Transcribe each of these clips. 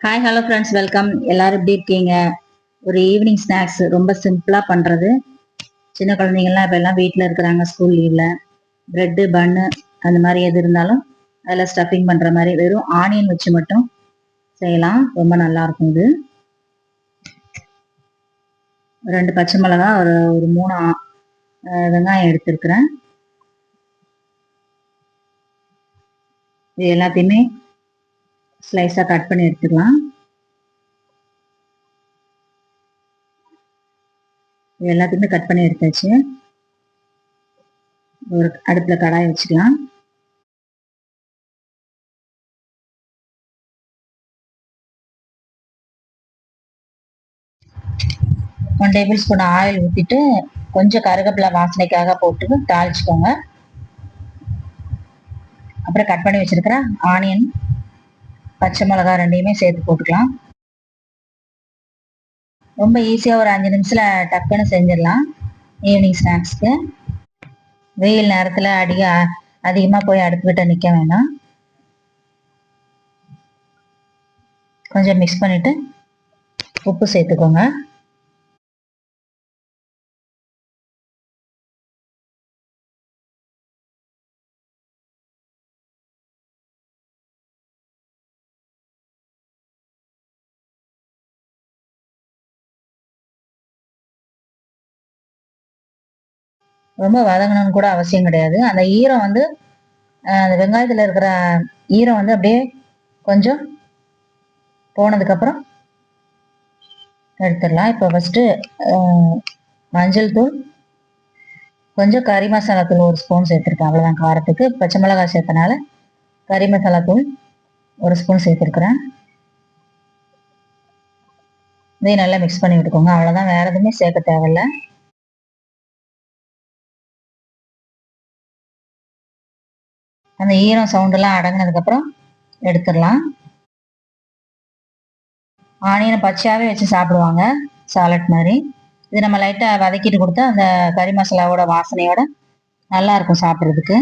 Hi hello friends, welcome. எல்லாரும் எப்படி இருக்கீங்க? ஒரு ஈவினிங் ஸ்நாக்ஸ் ரொம்ப சிம்பிளாக பண்ணுறது. சின்ன குழந்தைங்கள்லாம் இப்போ எல்லாம் வீட்டில் இருக்கிறாங்க ஸ்கூல் லீவில். ப்ரெட்டு பன்னு அந்த மாதிரி எது இருந்தாலும் அதில் ஸ்டஃபிங் பண்ணுற மாதிரி வெறும் ஆனியன் வச்சு மட்டும் செய்யலாம். ரொம்ப நல்லாயிருக்கும் இது. 2 பச்சை மிளகா, ஒரு 3 வெங்காயம் எடுத்துருக்குறேன். இது எல்லாத்தையுமே ஸ்லைஸாக கட் பண்ணி எடுத்துக்கலாம். இது எல்லாத்தையுமே கட் பண்ணி எடுத்தாச்சு. ஒரு அடுப்பில் கடாய் வச்சுக்கலாம். ஒன் டேபிள் ஸ்பூன் ஆயில் ஊற்றிட்டு கொஞ்சம் கருவேப்பிலை வாசனைக்காக போட்டு தாளிச்சுக்கோங்க. அப்புறம் கட் பண்ணி வச்சிருக்கிற ஆனியன், பச்சை மிளகா ரெண்டையுமே சேர்த்து போட்டுக்கலாம். ரொம்ப ஈஸியாக ஒரு 5 நிமிஷத்துல டக்குன்னு செஞ்சிடலாம் ஈவினிங் ஸ்நாக்ஸ்க்கு. வெயில் நேரத்தில் அதிகமாக போய் அடுப்புக்கிட்ட நிற்க வேண்டாம். கொஞ்சம் மிக்ஸ் பண்ணிட்டு உப்பு சேர்த்துக்கோங்க. ரொம்ப வதங்கணும்னு கூட அவசியம் கிடையாது. அந்த ஈரம் வந்து அந்த வெங்காயத்தில் இருக்கிற ஈரம் வந்து அப்படியே கொஞ்சம் போனதுக்கப்புறம் எடுத்துடலாம். இப்போ ஃபஸ்ட்டு மஞ்சள் தூள், கொஞ்சம் கறி மசாலா தூள் 1 ஸ்பூன் சேர்த்துருக்கேன். அவ்வளோதான் காரத்துக்கு. பச்சை மிளகாய் சேர்த்தனால கறி மசாலா தூள் 1 ஸ்பூன் சேர்த்துருக்குறேன். இதையும் நல்லா மிக்ஸ் பண்ணி விட்டுக்கோங்க. அவ்வளோதான், வேறு எதுவுமே சேர்க்க தேவையில்லை. அந்த ஈரம் சவுண்டெல்லாம் அடங்கினதுக்கப்புறம் எடுத்துடலாம். ஆனியனை பச்சையாகவே வச்சு சாப்பிடுவாங்க, சாலட் மாதிரி. இது நம்ம லைட்டாக வதக்கிட்டு கொடுத்தா அந்த கறி மசாலாவோட வாசனையோட நல்லா இருக்கும் சாப்பிட்றதுக்கு.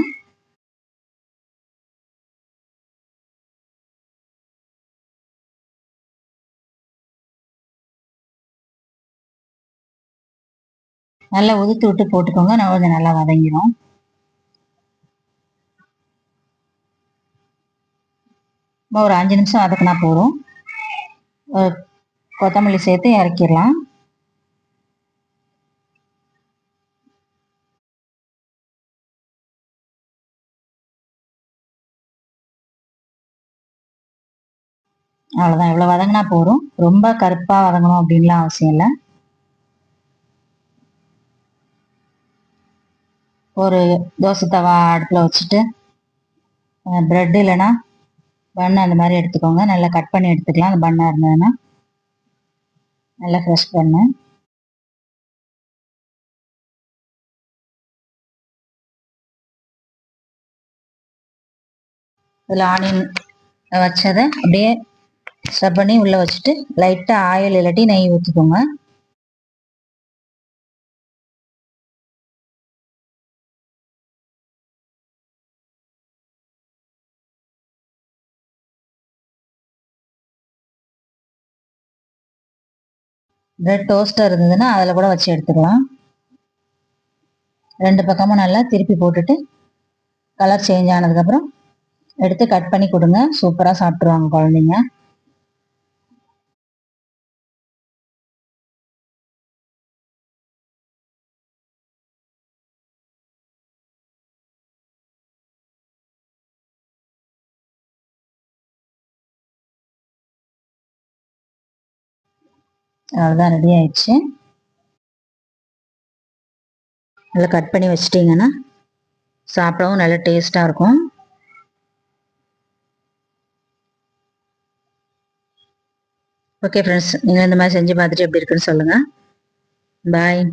நல்லா உதுத்து விட்டு போட்டுக்கோங்க, நான் கொஞ்சம் நல்லா வதங்கிடும். ஒரு 5 நிமிஷம் வதக்கினா போதும். கொத்தமல்லி சேர்த்து இறக்கிடலாம். அவ்வளோதான், இவ்வளோ வதங்கினா போதும். ரொம்ப கருப்பாக வதங்கணும் அப்படின்லாம் அவசியம் இல்லை. ஒரு தோசை தவா அடுப்பில் வச்சுட்டு ப்ரெட் இல்லைன்னா பன்னு அந்த மாதிரி எடுத்துக்கோங்க. நல்லா கட் பண்ணி எடுத்துக்கலாம். அந்த பன்னாக இருந்ததுன்னா நல்லா ஃப்ரெஷ் பண்ணு. இதில் ஆனியன் வச்சதை அப்படியே ஸ்டப் பண்ணி உள்ளே வச்சுட்டு லைட்டாக ஆயில் இல்லாட்டி நெய் ஊற்றிக்கோங்க. பிரெட் டோஸ்டர் இருந்ததுன்னா அதில் கூட வச்சு எடுத்துக்கலாம். 2 பக்கமும் நல்லா திருப்பி போட்டுட்டு கலர் சேஞ்ச் ஆனதுக்கப்புறம் எடுத்து கட் பண்ணி கொடுங்க. சூப்பராக சாப்பிட்ருவாங்க குழந்தைங்க. அவ்வளோதான், ரெடி ஆயிடுச்சு. நல்லா கட் பண்ணி வச்சிட்டிங்கன்னா சாப்பிடவும் நல்லா டேஸ்ட்டாக இருக்கும். ஓகே ஃப்ரெண்ட்ஸ், நீங்கள் இந்த மாதிரி செஞ்சு பார்த்துட்டு எப்படி இருக்குன்னு சொல்லுங்கள். பாய்.